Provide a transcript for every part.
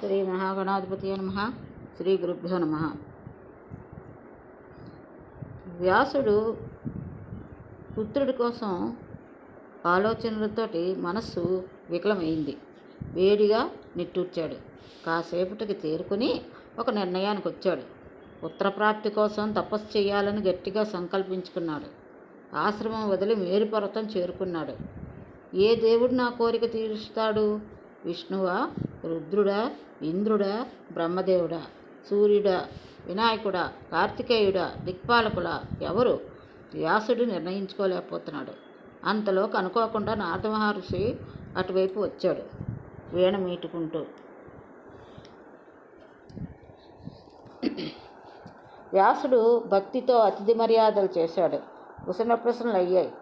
శ్రీ మహాగణాధిపతి నమః. శ్రీ గురుభ్యో నమః. వ్యాసుడు పుత్రుడి కోసం ఆలోచనలతోటి మనస్సు వికలమైంది. వేడిగా నిట్టూర్చాడు. కాసేపటికి తేరుకుని ఒక నిర్ణయానికి వచ్చాడు. పుత్రప్రాప్తి కోసం తపస్సు చేయాలని గట్టిగా సంకల్పించుకున్నాడు. ఆశ్రమం వదిలి మేరుపర్వతం చేరుకున్నాడు. ఏ దేవుడు నా కోరిక తీరుస్తాడు? విష్ణువా, రుద్రుడా, ఇంద్రుడా, బ్రహ్మదేవుడా, సూర్యుడా, వినాయకుడా, కార్తికేయుడా, దిక్పాలకులా? ఎవరు? వ్యాసుడు నిర్ణయించుకోలేకపోతున్నాడు. అంతలో అనుకోకుండా నారద మహర్షి అటువైపు వచ్చాడు, వీణ మీటుకుంటూ. వ్యాసుడు భక్తితో అతిథి మర్యాదలు చేశాడు. కుశల ప్రశ్నలు అయ్యాయి.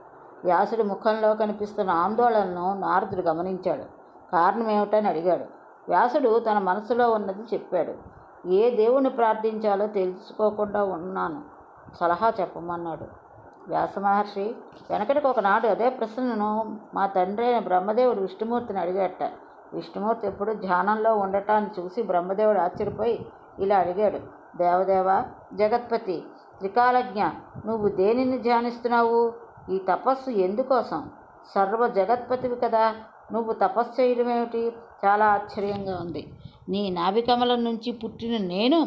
వ్యాసుడి ముఖంలో కనిపిస్తున్న ఆందోళనను నారదుడు గమనించాడు. కారణం ఏమిటని అడిగాడు. వ్యాసుడు తన మనసులో ఉన్నది చెప్పాడు. ఏ దేవుణ్ణి ప్రార్థించాలో తెలుసుకోకుండా ఉన్నాను, సలహా చెప్పమన్నాడు. వ్యాస మహర్షి వెనకటికి ఒకనాడు అదే ప్రశ్నను మా తండ్రి అయిన బ్రహ్మదేవుడు విష్ణుమూర్తిని అడిగాట. విష్ణుమూర్తి ఎప్పుడు ధ్యానంలో ఉండటాన్ని చూసి బ్రహ్మదేవుడు ఆశ్చర్యపోయి ఇలా అడిగాడు. దేవదేవ, జగత్పతి, త్రికాలజ్ఞ, నువ్వు దేనిని ధ్యానిస్తున్నావు? ఈ తపస్సు ఎందుకోసం? సర్వ జగత్పతివి కదా, నువ్వు తపస్సు చేయడం ఏమిటి? చాలా ఆశ్చర్యంగా ఉంది. నీ నాభికమలం నుంచి పుట్టిన నేను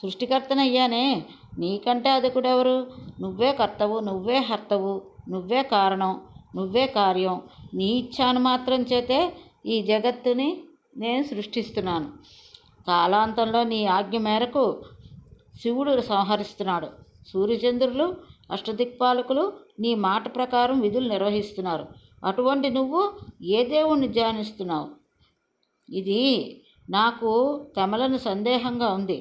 సృష్టికర్తనయ్యానే, నీకంటే అధికుడెవరు? నువ్వే కర్తవు, నువ్వే హర్తవు, నువ్వే కారణం, నువ్వే కార్యం. నీ ఇచ్ఛానుమాత్రం చేతే ఈ జగత్తుని నేను సృష్టిస్తున్నాను. కాలాంతంలో నీ ఆజ్ఞ మేరకు శివుడు సంహరిస్తున్నాడు. సూర్యచంద్రులు, అష్టదిక్పాలకులు నీ మాట ప్రకారం విధులు నిర్వహిస్తున్నారు. అటువంటి నువ్వు ఏ దేవుణ్ణి ధ్యానిస్తున్నావు? ఇది నాకు తెమలని సందేహంగా ఉంది.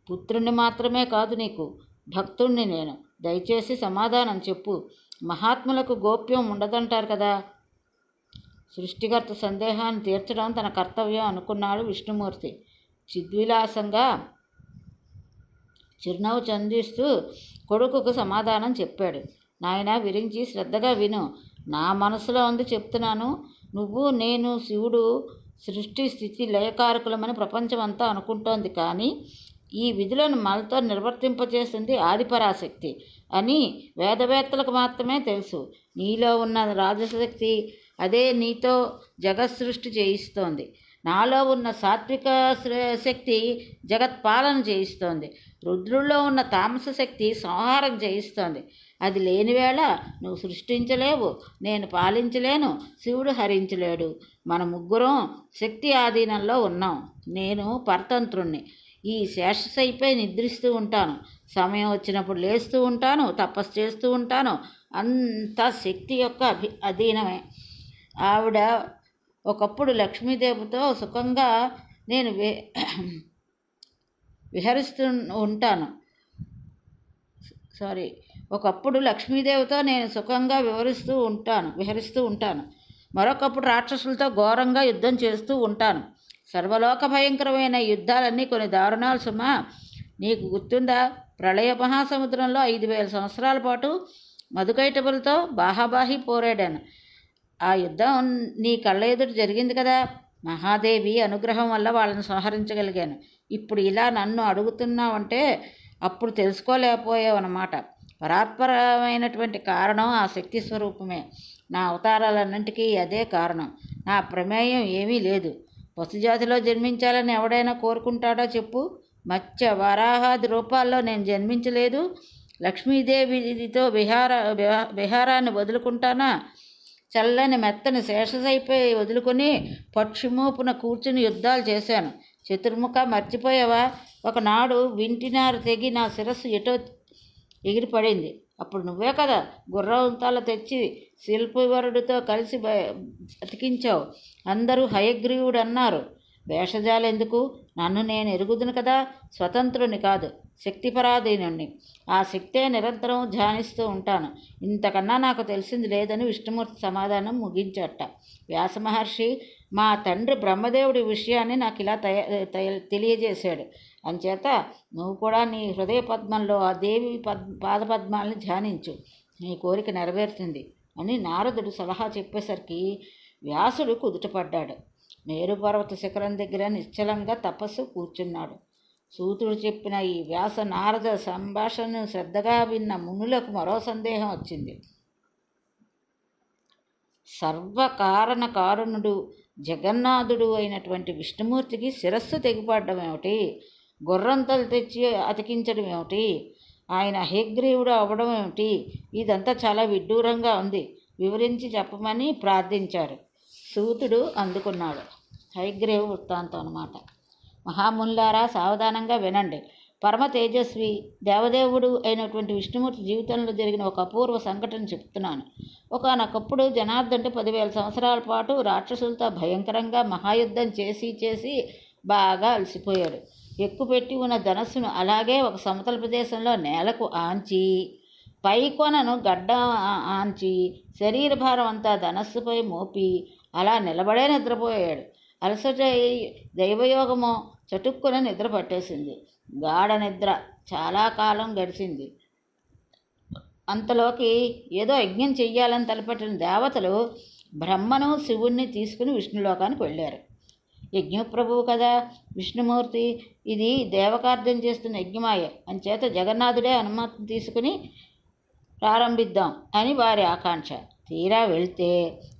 పుత్రుణ్ణి మాత్రమే కాదు, నీకు భక్తుణ్ణి నేను. దయచేసి సమాధానం చెప్పు. మహాత్ములకు గోప్యం ఉండదంటారు కదా. సృష్టికర్త సందేహాన్ని తీర్చడం తన కర్తవ్యం అనుకున్నాడు విష్ణుమూర్తి. చిద్విలాసంగా చిరునవ్వు చందిస్తూ కొడుకుకు సమాధానం చెప్పాడు. నాయనా, విరించి శ్రద్ధగా విను. నా మనసులో ఉంది చెప్తున్నాను. నువ్వు, నేను, శివుడు సృష్టి స్థితి లయకారకులమని ప్రపంచమంతా అనుకుంటోంది. కానీ ఈ విధులను మనతో నిర్వర్తింపచేసింది ఆదిపరాశక్తి అని వేదవేత్తలకు మాత్రమే తెలుసు. నీలో ఉన్న రాజశక్తి, అదే నీతో జగత్సృష్టి చేయిస్తోంది. నాలో ఉన్న సాత్విక శక్తి జగత్పాలన చేయిస్తోంది. రుద్రుల్లో ఉన్న తామస శక్తి సంహారం చేయిస్తోంది. అది లేని వేళ నువ్వు సృష్టించలేవు, నేను పాలించలేను, శివుడు హరించలేడు. మన ముగ్గురం శక్తి ఆధీనంలో ఉన్నాం. నేను పరతంత్రుణ్ణి. ఈ శేషశైపై నిద్రిస్తూ ఉంటాను. సమయం వచ్చినప్పుడు లేస్తూ ఉంటాను, తపస్సు చేస్తూ ఉంటాను. అంతా శక్తి యొక్క అధీనమే. ఆవిడ ఒకప్పుడు లక్ష్మీదేవితో సుఖంగా నేను ఒకప్పుడు లక్ష్మీదేవితో నేను సుఖంగా విహరిస్తూ ఉంటాను. మరొకప్పుడు రాక్షసులతో ఘోరంగా యుద్ధం చేస్తూ ఉంటాను. సర్వలోక భయంకరమైన యుద్ధాలన్నీ కొన్ని దారుణాలు సుమా. నీకు గుర్తుందా? ప్రళయ మహాసముద్రంలో 5000 సంవత్సరాల పాటు మధుకైటబులతో బాహాబాహి పోరాడాను. ఆ యుద్ధం నీ కళ్ళ ఎదుట జరిగింది కదా. మహాదేవి అనుగ్రహం వల్ల వాళ్ళని సంహరించగలిగాను. ఇప్పుడు ఇలా నన్ను అడుగుతున్నావంటే అప్పుడు తెలుసుకోలేకపోయావన్నమాట. పరాత్పరమైనటువంటి కారణం ఆ శక్తి స్వరూపమే. నా అవతారాలన్నింటికీ అదే కారణం. నా ప్రమేయం ఏమీ లేదు. పశుజాతిలో జన్మించాలని ఎవడైనా కోరుకుంటాడో చెప్పు? మత్స్య, వరాహాది రూపాల్లో నేను జన్మించలేదు. లక్ష్మీదేవితో విహారాన్ని వదులుకుంటానా? చల్లని మెత్తని శేషశైపై వదులుకొని పక్షిమూపున కూర్చుని యుద్ధాలు చేశాను. చతుర్ముఖ, మర్చిపోయావా? ఒకనాడు వింటినారు తెగి నా శిరస్సు ఎటో ఎగిరిపడింది. అప్పుడు నువ్వే కదా గుర్రవంతాలు తెచ్చి శిల్పవరుడితో కలిసి అతికించావు. అందరూ హయగ్రీవుడు అన్నారు. వేషజాలు ఎందుకు? నన్ను నేను ఎరుగుదును కదా. స్వతంత్రుని కాదు, శక్తిపరాధీనుణ్ణి. ఆ శక్తే నిరంతరం ధ్యానిస్తూ ఉంటాను. ఇంతకన్నా నాకు తెలిసింది లేదని విష్ణుమూర్తి సమాధానం ముగించట. వ్యాసమహర్షి మా తండ్రి బ్రహ్మదేవుడి విషయాన్ని నాకు ఇలా తెలియజేశాడు. అంచేత నువ్వు కూడా నీ హృదయ పద్మంలో ఆ దేవి పాదపద్మాలని ధ్యానించు. నీ కోరిక నెరవేరుతుంది అని నారదుడు సలహా చెప్పేసరికి వ్యాసుడు కుదుటపడ్డాడు. మేరుపర్వత శిఖరం దగ్గర నిశ్చలంగా తపస్సు కూర్చున్నాడు. సూతుడు చెప్పిన ఈ వ్యాస నారద సంభాషణను శ్రద్ధగా విన్న మునులకు మరో సందేహం వచ్చింది. సర్వకారణ కారణుడు జగన్నాథుడు అయినటువంటి విష్ణుమూర్తికి శిరస్సు తెగిపడడం ఏమిటి? గుర్రంతలు తెచ్చి అతికించడం ఏమిటి? ఆయన హయగ్రీవుడు అవ్వడం ఏమిటి? ఇదంతా చాలా విడ్డూరంగా ఉంది, వివరించి చెప్పమని ప్రార్థించారు. సూతుడు అందుకున్నాడు. హయగ్రీవ వృత్తాంతం అన్నమాట. మహామునులారా, సావధానంగా వినండి. పరమ తేజస్వి దేవదేవుడు అయినటువంటి విష్ణుమూర్తి జీవితంలో జరిగిన ఒక అపూర్వ సంఘటన చెప్తున్నాను. ఒకానొకప్పుడు జనార్దనుడు 10,000 సంవత్సరాల పాటు రాక్షసులతో భయంకరంగా మహాయుద్ధం చేసి బాగా అలసిపోయాడు. ఎక్కుపెట్టి ఉన్న ధనస్సును అలాగే ఒక సమతల ప్రదేశంలో నేలకు ఆంచి, పై కొనను గడ్డ ఆంచి, శరీర భారం అంతా ధనస్సుపై మోపి అలా నిలబడే నిద్రపోయాడు. అలసట దైవయోగమో చటుక్కున నిద్ర పట్టేసింది. గాఢ నిద్ర చాలా కాలం గడిచింది. అంతలోకి ఏదో యజ్ఞం చెయ్యాలని తలపెట్టిన దేవతలు బ్రహ్మను శివుణ్ణి తీసుకుని విష్ణులోకానికి వెళ్ళారు. యజ్ఞప్రభువు కదా విష్ణుమూర్తి, ఇది దేవకార్యం చేస్తున్న యజ్ఞమాయ, అంచేత జగన్నాథుడే అనుమతి తీసుకుని ప్రారంభిద్దాం అని వారి ఆకాంక్ష. తీరా వెళ్తే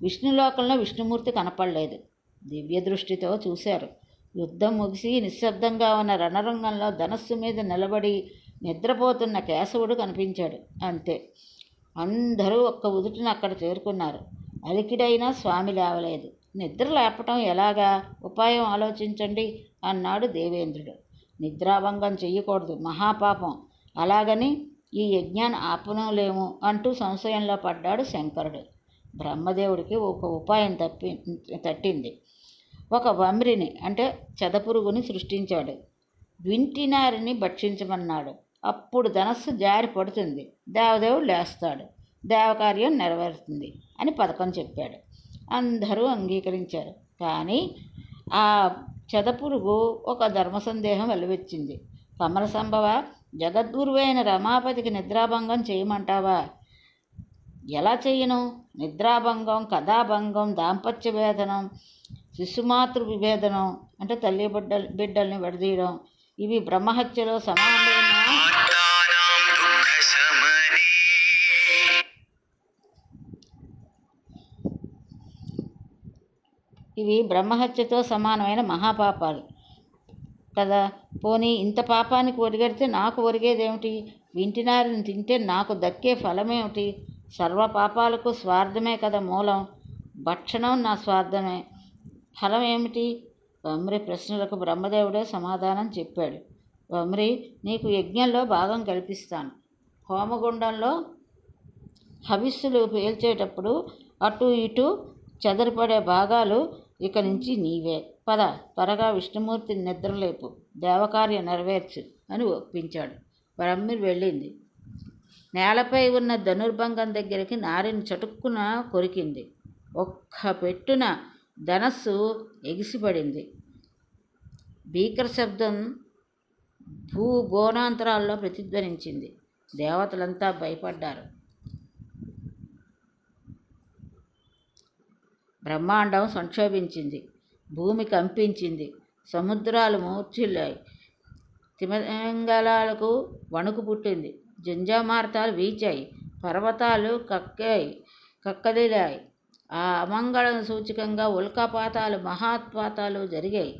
విష్ణులోకంలో విష్ణుమూర్తి కనపడలేదు. దివ్య దృష్టితో చూశారు. యుద్ధం ముగిసి నిశ్శబ్దంగా ఉన్న రణరంగంలో ధనస్సు మీద నిలబడి నిద్రపోతున్న కేశవుడు కనిపించాడు. అంతే. అందరూ ఒక్క ఉదుటిన అక్కడ చేరుకున్నారు. అలికిడైనా స్వామి లేవలేదు. నిద్ర లేపటం ఎలాగా? ఉపాయం ఆలోచించండి అన్నాడు దేవేంద్రుడు. నిద్రాభంగం చెయ్యకూడదు, మహాపాపం. అలాగని ఈ యజ్ఞాన్ని ఆపనలేము అంటూ సంశయంలో పడ్డాడు శంకరుడు. బ్రహ్మదేవుడికి ఒక ఉపాయం తట్టింది. ఒక వమ్రిని అంటే చెదపురుగుని సృష్టించాడు. వింటినారిని భక్షించమన్నాడు. అప్పుడు ధనస్సు జారి పడుతుంది, దేవదేవుడు లేస్తాడు, దేవకార్యం నెరవేరుతుంది అని పథకం చెప్పాడు. అందరూ అంగీకరించారు. కానీ ఆ చెదపురుగు ఒక ధర్మ సందేహం వెలువెచ్చింది. కమల సంభవ, జగద్గురువైన రమాపతికి నిద్రాభంగం చేయమంటావా? ఎలా చెయ్యను? నిద్రాభంగం, కథాభంగం, దాంపత్య భేదనం, శిశుమాతృ విభేదనం అంటే తల్లి బిడ్డల్ని విడదీయడం, ఇవి బ్రహ్మహత్యలో సమానమైన బ్రహ్మహత్యతో సమానమైన మహాపాపాలు కదా. పోనీ ఇంత పాపానికి ఒరిగడితే నాకు ఒరిగేదేమిటి? వింటినారిని తింటే నాకు దక్కే ఫలమేమిటి? సర్వ పాపాలకు స్వార్థమే కదా మూలం. భక్షణం నా స్వార్థమే. ఫలం ఏమిటి? వమ్రి ప్రశ్నలకు బ్రహ్మదేవుడే సమాధానం చెప్పాడు. వమ్రి, నీకు యజ్ఞంలో భాగం కల్పిస్తాను. హోమగుండంలో హవిస్సులు పేల్చేటప్పుడు అటు ఇటు చెదరిపడే భాగాలు ఇక నుంచి నీవే. పద, త్వరగా విష్ణుమూర్తిని నిద్రలేపు, దేవకార్యం నెరవేర్చు అని ఒప్పించాడు. బ్రహ్మి వెళ్ళింది. నేలపై ఉన్న ధనుర్భంగం దగ్గరికి నారిని చటుక్కున కొరికింది. ఒక్క పెట్టున ధనస్సు ఎగిసిపడింది. భీకర శబ్దం భూగోణాంతరాల్లో ప్రతిధ్వనించింది. దేవతలంతా భయపడ్డారు. బ్రహ్మాండం సంక్షోభించింది. భూమి కంపించింది. సముద్రాలు మూర్ఛిల్లాయి. తిమింగలాలకు వణుకు పుట్టింది. జంజామార్తాలు వీచాయి. పర్వతాలు కక్కదిలాయి. ఆ అమంగళం సూచకంగా ఉల్కాపాతాలు, మహాత్పాతాలు జరిగాయి.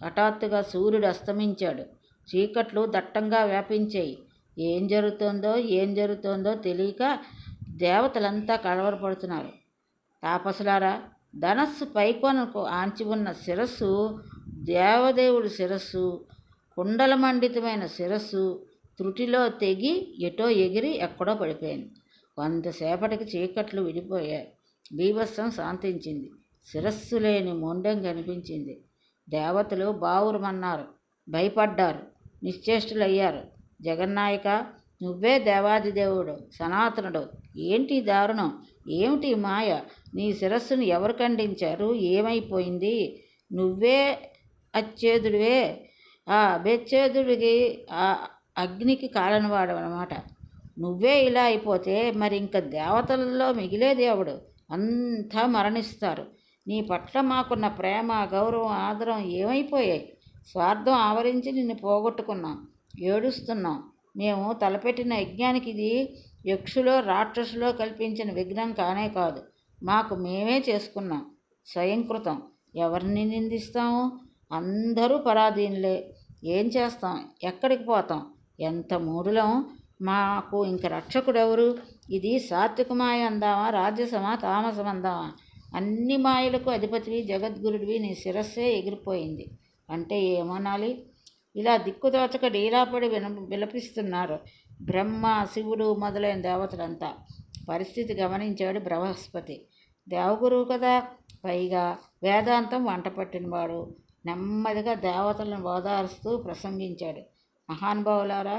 హఠాత్తుగా సూర్యుడు అస్తమించాడు. చీకట్లు దట్టంగా వ్యాపించాయి. ఏం జరుగుతోందో తెలియక దేవతలంతా కలవరపడుతున్నారు. తాపసులారా, ధనస్సు పైకొనకు ఆంచి ఉన్న శిరస్సు దేవదేవుడి శిరస్సు, కుండలమండితమైన శిరస్సు త్రుటిలో తెగి ఎటో ఎగిరి ఎక్కడో పడిపోయింది. కొంతసేపటికి చీకట్లు విడిపోయాయి. బీభత్సం శాంతించింది. శిరస్సు లేని మొండెం కనిపించింది. దేవతలు బావురమన్నారు, భయపడ్డారు, నిశ్చేష్టులయ్యారు. జగన్నాయక, నువ్వే దేవాదిదేవుడు, సనాతనుడు. ఏంటి దారుణం? ఏమిటి మాయ? నీ శిరస్సును ఎవరు ఖండించారు? ఏమైపోయింది? నువ్వే అచ్ఛేదుడివే. ఆ అభేచ్ఛేదుడికి అగ్నికి కాలనివాడు అన్నమాట. నువ్వే ఇలా అయిపోతే మరి ఇంకా దేవతలలో మిగిలే దేవుడు? అంతా మరణిస్తారు. నీ పట్ల మాకున్న ప్రేమ, గౌరవం, ఆదరం ఏమైపోయాయి? స్వార్థం ఆవరించి నిన్ను పోగొట్టుకున్నాం, ఏడుస్తున్నాం. మేము తలపెట్టిన యజ్ఞానికి ఇది యక్షులో రాక్షసులో కల్పించిన విఘ్నం కానే కాదు. మాకు మేమే చేసుకున్నాం, స్వయంకృతం. ఎవరిని నిందిస్తాము? అందరూ పరాధీనులే. ఏం చేస్తాం? ఎక్కడికి పోతాం? ఎంత మూఢులం! మాకు ఇంక రక్షకుడెవరు? ఇది సాత్విక మాయ అందామా, రాజసమా, తామసమందామా? అన్ని మాయలకు అధిపతివి, జగద్గురుడివి, నీ శిరస్సే ఎగిరిపోయింది అంటే ఏమనాలి? ఇలా దిక్కుతోచక డీలాపడి విలపిస్తున్నారు బ్రహ్మ, శివుడు మొదలైన దేవతలంతా. పరిస్థితి గమనించాడు బృహస్పతి. దేవగురువు కదా, పైగా వేదాంతం వంట పట్టినవాడు. నెమ్మదిగా దేవతలను ఓదారుస్తూ ప్రసంగించాడు. మహానుభావులారా,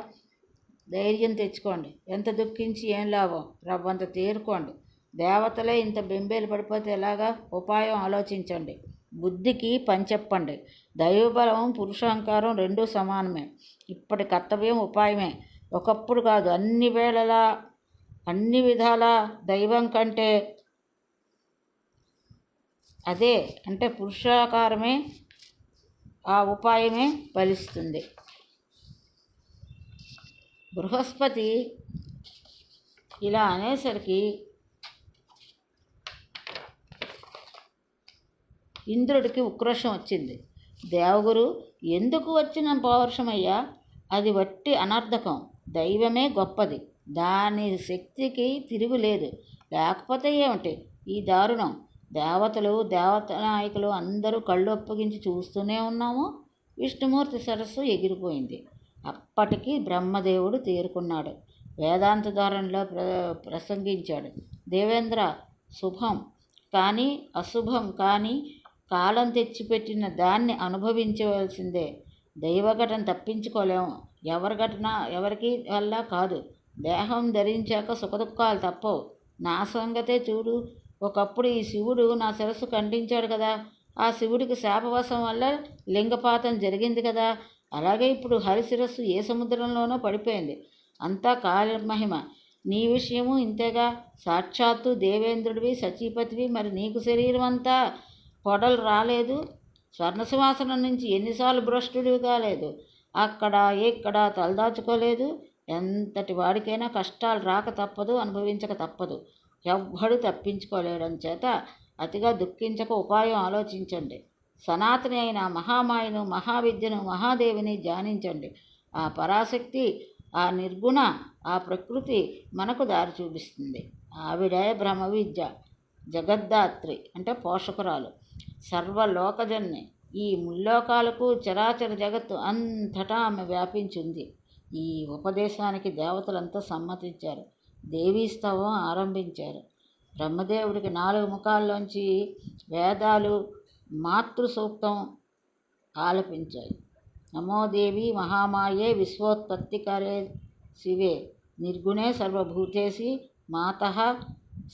ధైర్యం తెచ్చుకోండి. ఎంత దుఃఖించి ఏం లాభం? రవ్వంత తేరుకోండి. దేవతలే ఇంత బెంబేలు పడిపోతే ఎలాగా? ఉపాయం ఆలోచించండి. బుద్ధికి పని చెప్పండి. దైవబలం, పురుషాహంకారం రెండూ సమానమే. ఇప్పటి కర్తవ్యం ఉపాయమే. ఒకప్పుడు కాదు, అన్ని వేళలా, అన్ని విధాలా దైవం కంటే అదే అంటే పురుషాకారమే, ఆ ఉపాయమే ఫలిస్తుంది. బృహస్పతి ఇలా అనేసరికి ఇంద్రుడికి ఉక్రోషం వచ్చింది. దేవగురు, ఎందుకు వచ్చిన పౌరుషమయ్యా? అది వట్టి అనర్థకం. దైవమే గొప్పది. దాని శక్తికి తిరుగులేదు. లేకపోతే ఏమిటి ఈ దారుణం? దేవతలు, దేవత నాయకులు అందరూ కళ్ళు అప్పగించి చూస్తూనే ఉన్నాము. విష్ణుమూర్తి సరస్సు ఎగిరిపోయింది. అప్పటికి బ్రహ్మదేవుడు తేరుకున్నాడు. వేదాంత ధోరణిలో ప్రసంగించాడు. దేవేంద్ర, శుభం కానీ అశుభం కానీ కాలం తెచ్చిపెట్టిన దాన్ని అనుభవించవలసిందే. దైవఘటన తప్పించుకోలేము. ఎవరి ఘటన ఎవరికి వల్ల కాదు. దేహం ధరించాక సుఖదుఖాలు తప్పవు. నా సంగతే చూడు. ఒకప్పుడు ఈ శివుడు నా శిరస్సు ఖండించాడు కదా, ఆ శివుడికి శాపవశం వల్ల లింగపాతం జరిగింది కదా. అలాగే ఇప్పుడు హరి శిరస్సు ఏ సముద్రంలోనో పడిపోయింది. అంతా కాలమహిమ. నీ విషయము ఇంతేగా. సాక్షాత్తు దేవేంద్రుడివి, సచీపతివి. మరి నీకు శరీరం అంతా పొడలు రాలేదు? స్వర్ణసింహాసనం నుంచి ఎన్నిసార్లు భ్రష్టుడివి కాలేదు? అక్కడ ఇక్కడ తలదాచుకోలేదు? ఎంతటి వాడికైనా కష్టాలు రాక తప్పదు, అనుభవించక తప్పదు. ఎవ్వడు తప్పించుకోలేడం చేత అతిగా దుఃఖించక ఉపాయం ఆలోచించండి. సనాతని అయిన మహామాయను, మహావిద్యను, మహాదేవిని ధ్యానించండి. ఆ పరాశక్తి, ఆ నిర్గుణ, ఆ ప్రకృతి మనకు దారి చూపిస్తుంది. ఆవిడే బ్రహ్మ విద్య, జగద్ధాత్రి అంటే పోషకురాలు, సర్వలోకజన్య. ఈ ముల్లోకాలకు, చరాచర జగత్తు అంతటా ఆమె వ్యాపించింది. ఈ ఉపదేశానికి దేవతలంతా సమ్మతించారు. దేవీస్తవం ఆరంభించారు. బ్రహ్మదేవుడికి 4 ముఖాల్లోంచి వేదాలు మాతృ సూక్తం ఆలపించాయి. నమోదేవి మహామాయే విశ్వోత్పత్తికరే శివే నిర్గుణే సర్వభూతేసి మాతః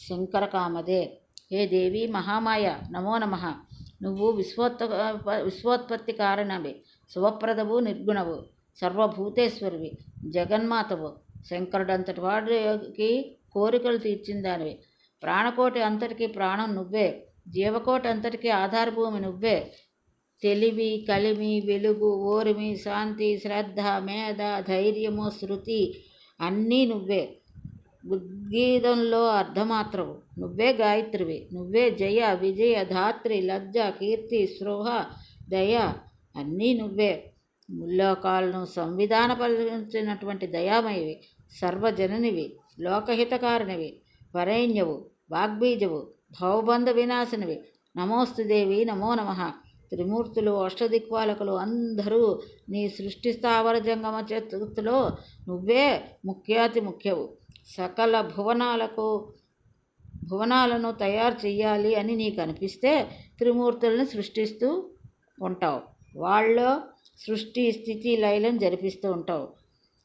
శంకరకామదే. హే దేవి మహామాయ, నమో నమః. నువ్వు విశ్వోత్పత్తి కారణవి, శుభప్రదవు, నిర్గుణవు, సర్వభూతేశ్వరివి, జగన్మాతవు. శంకరుడంతటి వాడికి కోరికలు తీర్చిందానివి. ప్రాణకోటి అంతటికీ ప్రాణం నువ్వే. జీవకోటి అంతటికీ ఆధారభూమి నువ్వే. తెలివి, కలిమి, వెలుగు, ఓరిమి, శాంతి, శ్రద్ధ, మేధ, ధైర్యము, శృతి అన్నీ నువ్వే. ఉద్గీతంలో అర్ధమాత్రవు. నువ్వే గాయత్రివి. నువ్వే జయ, విజయ, ధాత్రి, లజ్జ, కీర్తి, స్పృహ, దయ అన్నీ నువ్వే. ముల్లోకాలను సంవిధానపరిచినటువంటి దయామయివి, సర్వజననివి, లోకహితకారిణివి, వరేణ్యవు, వాగ్బీజవు, భవబంధ వినాశనివి. నమోస్తు దేవి, నమో నమః. త్రిమూర్తులు, అష్టదిక్పాలకులు అందరూ నీ సృష్టి స్థావర జంగమ చేతులో నువ్వే ముఖ్యాతి ముఖ్యవు. సకల భువనాలను తయారు చెయ్యాలి అని నీకు అనిపిస్తే త్రిమూర్తులను సృష్టిస్తూ ఉంటావు. వాళ్ళలో సృష్టి, స్థితి, లయలను జరిపిస్తూ ఉంటావు.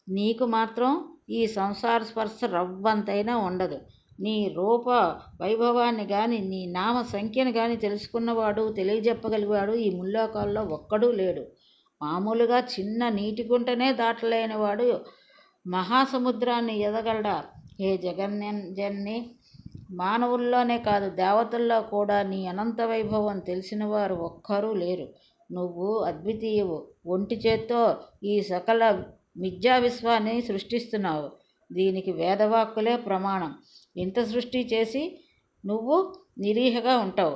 నీకు మాత్రం ఈ సంసార స్పర్శ రవ్వంతైనా ఉండదు. నీ రూప వైభవాన్ని కానీ, నీ నామ సంఖ్యను కానీ తెలుసుకున్నవాడు, తెలియజెప్పగలిగాడు ఈ ముల్లోకాల్లో ఒక్కడూ లేడు. మామూలుగా చిన్న నీటి గుంటనే దాటలేనివాడు మహాసముద్రాన్ని ఎదగలడా? హే జగన్జన్ని, మానవుల్లోనే కాదు, దేవతల్లో కూడా నీ అనంత వైభవం తెలిసిన వారు ఒక్కరూ లేరు. నువ్వు అద్వితీయవు. ఒంటి చేత్తో ఈ సకల మిథ్యా విశ్వాన్ని సృష్టిస్తున్నావు. దీనికి వేదవాక్కులే ప్రమాణం. ఇంత సృష్టి చేసి నువ్వు నిరీహగా ఉంటావు.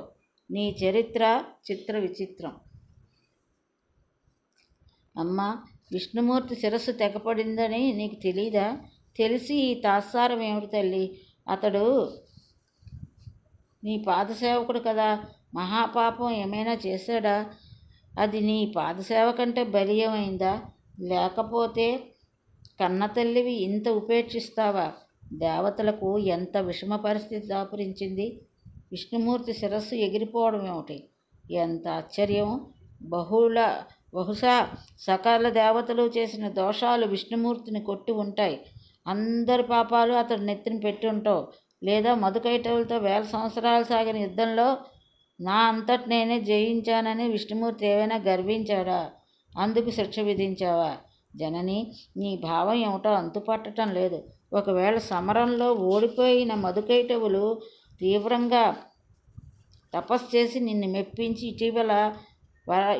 నీ చరిత్ర చిత్ర విచిత్రం. అమ్మా, విష్ణుమూర్తి శిరస్సు తెగపడిందని నీకు తెలీదా? తెలిసి ఈ తాత్సారం ఏమిటి తల్లి? అతడు నీ పాదసేవకుడు కదా. మహాపాపం ఏమైనా చేశాడా? అది నీ పాదసేవ కంటే బలీయమైందా? లేకపోతే కన్నతల్లివి ఇంత ఉపేక్షిస్తావా? దేవతలకు ఎంత విషమ పరిస్థితి దాపురించింది. విష్ణుమూర్తి శిరస్సు ఎగిరిపోవడం ఏమిటి? ఎంత ఆశ్చర్యం! బహుశా సకల దేవతలు చేసిన దోషాలు విష్ణుమూర్తిని కొట్టి ఉంటాయి. అందరి పాపాలు అతడు నెత్తిన పెట్టి ఉంటావు. లేదా మధుకైటవులతో 1000 సంవత్సరాలు సాగిన యుద్ధంలో నా అంతటి నేనే జయించానని విష్ణుమూర్తి ఏమైనా గర్వించాడా? అందుకు శిక్ష విధించావా? జనని, నీ భావం ఏమిటో అంతుపట్టడం లేదు. ఒకవేళ సమరంలో ఓడిపోయిన మధుకైటవులు తీవ్రంగా తపస్సు చేసి నిన్ను మెప్పించి ఇటీవల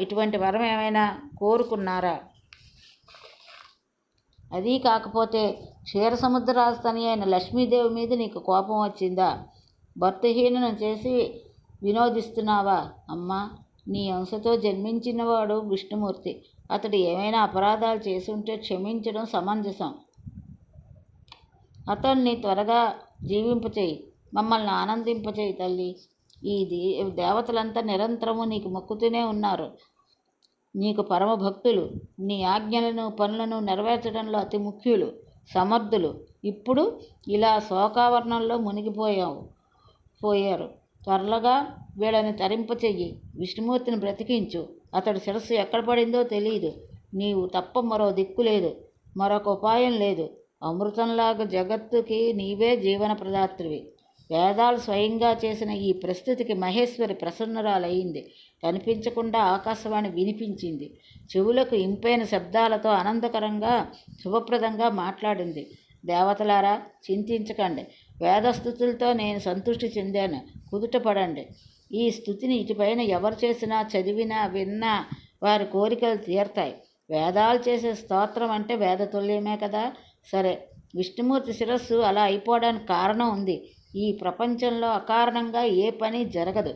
ఇటువంటి వరం ఏమైనా కోరుకున్నారా? అదీ కాకపోతే క్షీరసముద్ర రాజధాని అయిన లక్ష్మీదేవి మీద నీకు కోపం వచ్చిందా? భర్తహీనను చేసి వినోదిస్తున్నావా? అమ్మా, నీ అంశతో జన్మించినవాడు విష్ణుమూర్తి. అతడు ఏమైనా అపరాధాలు చేసి ఉంటే క్షమించడం సమంజసం. అతన్ని త్వరగా జీవింపచేయి. మమ్మల్ని ఆనందింపచేయి తల్లి. ఈ దేవతలంతా నిరంతరము నీకు మొక్కుతూనే ఉన్నారు. నీకు పరమ భక్తులు. నీ ఆజ్ఞలను పనులను నెరవేర్చడంలో అతి ముఖ్యులు, సమర్థులు. ఇప్పుడు ఇలా శోకావరణంలో పోయారు. త్వరగా వీళ్ళని తరింపచెయ్యి. విష్ణుమూర్తిని బ్రతికించు. అతడి శిరస్సు ఎక్కడ పడిందో తెలియదు. నీవు తప్ప మరో దిక్కు లేదు, మరొక ఉపాయం లేదు. అమృతంలాగా జగత్తుకి నీవే జీవన ప్రదాత్రివి. వేదాలు స్వయంగా చేసిన ఈ ప్రస్తుతికి మహేశ్వరి ప్రసన్నురాలయ్యింది. కనిపించకుండా ఆకాశవాణి వినిపించింది. చెవులకు ఇంపైన శబ్దాలతో ఆనందకరంగా శుభప్రదంగా మాట్లాడింది. దేవతలారా, చింతించకండి. వేదస్థుతులతో నేను సంతృష్టి చెందాను. కుదుటపడండి. ఈ స్థుతిని ఇటుపైన ఎవరు చేసినా, చదివినా, విన్నా వారి కోరికలు తీరతాయి. వేదాలు చేసే స్తోత్రం అంటే వేదతుల్యమే కదా. సరే, విష్ణుమూర్తి శిరస్సు అలా అయిపోవడానికి కారణం ఉంది. ఈ ప్రపంచంలో అకారణంగా ఏ పని జరగదు.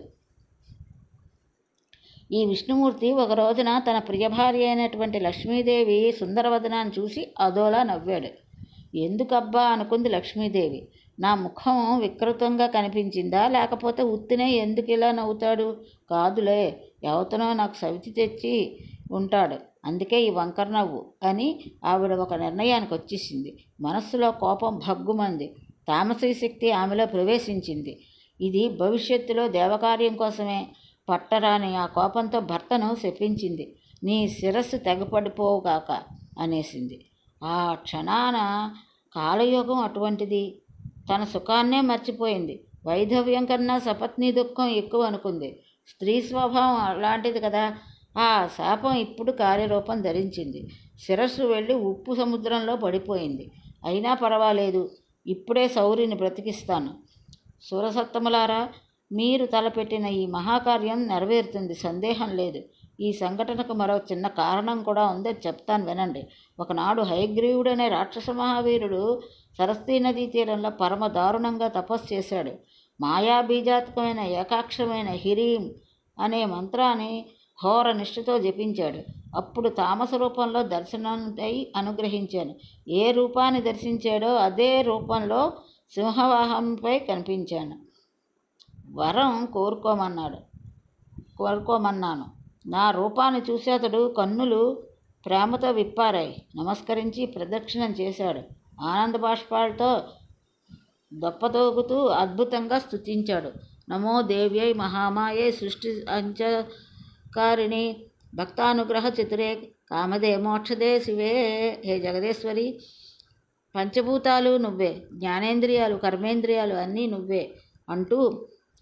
ఈ విష్ణుమూర్తి ఒక రోజున తన ప్రియభార్య అయినటువంటి లక్ష్మీదేవి సుందరవదనాన్ని చూసి అదోలా నవ్వాడు. ఎందుకబ్బా అనుకుంది లక్ష్మీదేవి. నా ముఖం వికృతంగా కనిపించిందా? లేకపోతే ఉత్తినే ఎందుకు ఇలా నవ్వుతాడు? కాదులే, ఎవతనో నాకు సవితి తెచ్చి ఉంటాడు, అందుకే ఈ వంకర నవ్వు అని ఆవిడ ఒక నిర్ణయానికి వచ్చేసింది. మనస్సులో కోపం భగ్గుమంది. తామసీ శక్తి ఆమెలో ప్రవేశించింది. ఇది భవిష్యత్తులో దేవకార్యం కోసమే. పట్టరాని ఆ కోపంతో భర్తను శపించింది. నీ శిరస్సు తెగపడిపోవుగాక అనేసింది. ఆ క్షణాన కాలయోగం అటువంటిది. తన సుఖాన్నే మర్చిపోయింది. వైధవ్యం కన్నా సపత్ని దుఃఖం ఎక్కువ అనుకుంది. స్త్రీ స్వభావం అలాంటిది కదా. ఆ శాపం ఇప్పుడు కార్యరూపం ధరించింది. శిరస్సు వెళ్ళి ఉప్పు సముద్రంలో పడిపోయింది. అయినా పర్వాలేదు, ఇప్పుడే సౌరిని బ్రతికిస్తాను. సురసత్తములారా, మీరు తలపెట్టిన ఈ మహాకార్యం నెరవేరుతుంది, సందేహం లేదు. ఈ సంఘటనకు మరో చిన్న కారణం కూడా ఉందని చెప్తాను వినండి. ఒకనాడు హయగ్రీవుడనే రాక్షస మహావీరుడు సరస్వతీ నదీ తీరంలో పరమ దారుణంగా తపస్సు చేశాడు. మాయాబీజాత్మకమైన ఏకాక్షరమైన హ్రీం అనే మంత్రాన్ని ఘోర నిష్ఠతో జపించాడు. అప్పుడు తామస రూపంలో దర్శనంపై అనుగ్రహించాను. ఏ రూపాన్ని దర్శించాడో అదే రూపంలో సింహవాహంపై కనిపించాను. వరం కోరుకోమన్నాను. నా రూపాన్ని చూసి అతడు కన్నులు ప్రేమతో విప్పారాయి. నమస్కరించి ప్రదక్షిణం చేశాడు. ఆనంద బాష్పాలతో దొప్పతోగుతూ అద్భుతంగా స్తుతించాడు. నమో దేవ్యై మహామాయే సృష్టి అంచకారిణి భక్తానుగ్రహ చతురే కామదే మోక్షదే శివే. హే జగదేశ్వరి, పంచభూతాలు నువ్వే, జ్ఞానేంద్రియాలు కర్మేంద్రియాలు అన్నీ నువ్వే అంటూ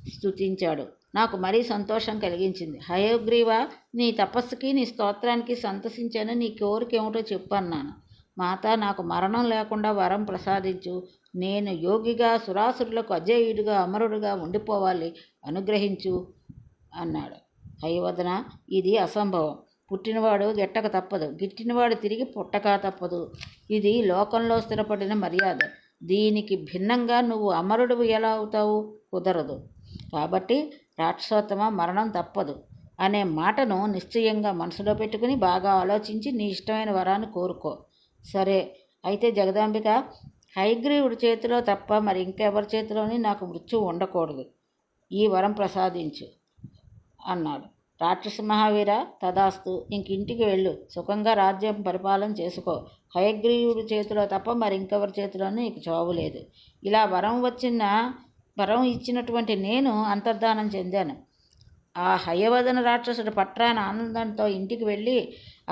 స్తుతించాడు. నాకు మరీ సంతోషం కలిగించింది. హయగ్రీవ, నీ తపస్సుకి నీ స్తోత్రానికి సంతసించాను. నీ కోరిక ఏమిటో చెప్పన్నాను. మాత, నాకు మరణం లేకుండా వరం ప్రసాదించు. నేను యోగిగా సురాసురులకు అజేయుడిగా అమరుడుగా ఉండిపోవాలి, అనుగ్రహించు అన్నాడు. హయవదన, ఇది అసంభవం. పుట్టినవాడు గిట్టక తప్పదు, గిట్టినవాడు తిరిగి పుట్టక తప్పదు. ఇది లోకంలో స్థిరపడిన మర్యాద. దీనికి భిన్నంగా నువ్వు అమరుడు ఎలా అవుతావు? కుదరదు. కాబట్టి రాక్షసోత్తమ, మరణం తప్పదు అనే మాటను నిశ్చయంగా మనసులో పెట్టుకుని బాగా ఆలోచించి నీ ఇష్టమైన వరాన్ని కోరుకో. సరే, అయితే జగదాంబిక, హయగ్రీవుడి చేతిలో తప్ప మరి ఇంకెవరి చేతిలోని నాకు మృత్యువు ఉండకూడదు. ఈ వరం ప్రసాదించు అన్నాడు. రాక్షస మహావీర, తదాస్తు. ఇంకింటికి వెళ్ళు, సుఖంగా రాజ్యం పరిపాలన చేసుకో. హయగ్రీవుడి చేతిలో తప్ప మరి ఇంకెవరి చేతిలోనూ నీకు చావు లేదు. ఇలా వరం ఇచ్చినటువంటి నేను అంతర్ధానం చెందాను. ఆ హయవదన రాక్షసుడు పట్రాన ఆనందంతో ఇంటికి వెళ్ళి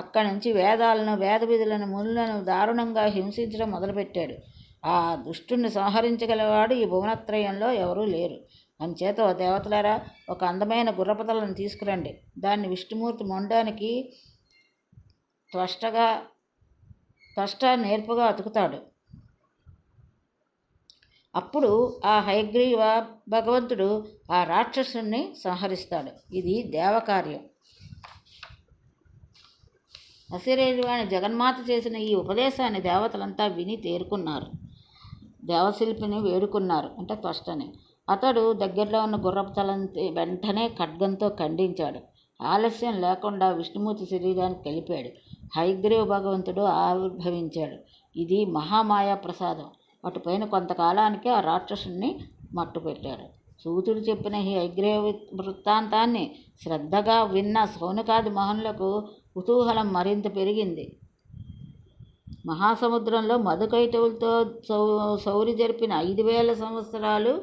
అక్కడి నుంచి వేద విధులను మునులను దారుణంగా హింసించడం మొదలుపెట్టాడు. ఆ దుష్టుణ్ణి సంహరించగలవాడు ఈ భువనత్రయంలో ఎవరూ లేరు. అంచేత ఓ దేవతలారా, ఒక అందమైన గుర్రపతలను తీసుకురండి. దాన్ని విష్ణుమూర్తి మొండానికి త్వష్ట నేర్పుగా అతుకుతాడు. అప్పుడు ఆ హయగ్రీవ భగవంతుడు ఆ రాక్షసుని సంహరిస్తాడు. ఇది దేవకార్యం. అశరీరవాణి జగన్మాత చేసిన ఈ ఉపదేశాన్ని దేవతలంతా విని తేరుకున్నారు. దేవశిల్పిని వేడుకున్నారు, అంటే త్వష్టని. అతడు దగ్గరలో ఉన్న గుర్రపు తలని వెంటనే ఖడ్గంతో ఖండించాడు. ఆలస్యం లేకుండా విష్ణుమూర్తి శరీరానికి కలిపాడు. హయగ్రీవ భగవంతుడు ఆవిర్భవించాడు. ఇది మహామాయా ప్రసాదం. అటుపైన కొంతకాలానికి ఆ రాక్షసుని మట్టుపెట్టాడు. సూతుడు చెప్పిన ఈ హయగ్రీవ వృత్తాంతాన్ని శ్రద్ధగా విన్న శౌనకాది మహనులకు కుతూహలం మరింత పెరిగింది. మహాసముద్రంలో మధుకైటవులతో సౌరి జరిపిన 5000 సంవత్సరాలు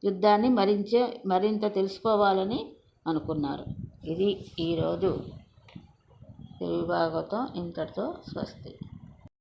యుద్ధాన్ని మరింత తెలుసుకోవాలని అనుకున్నారు. ఇది ఈరోజు దేవి భాగవతం. ఇంతటితో స్వస్తి.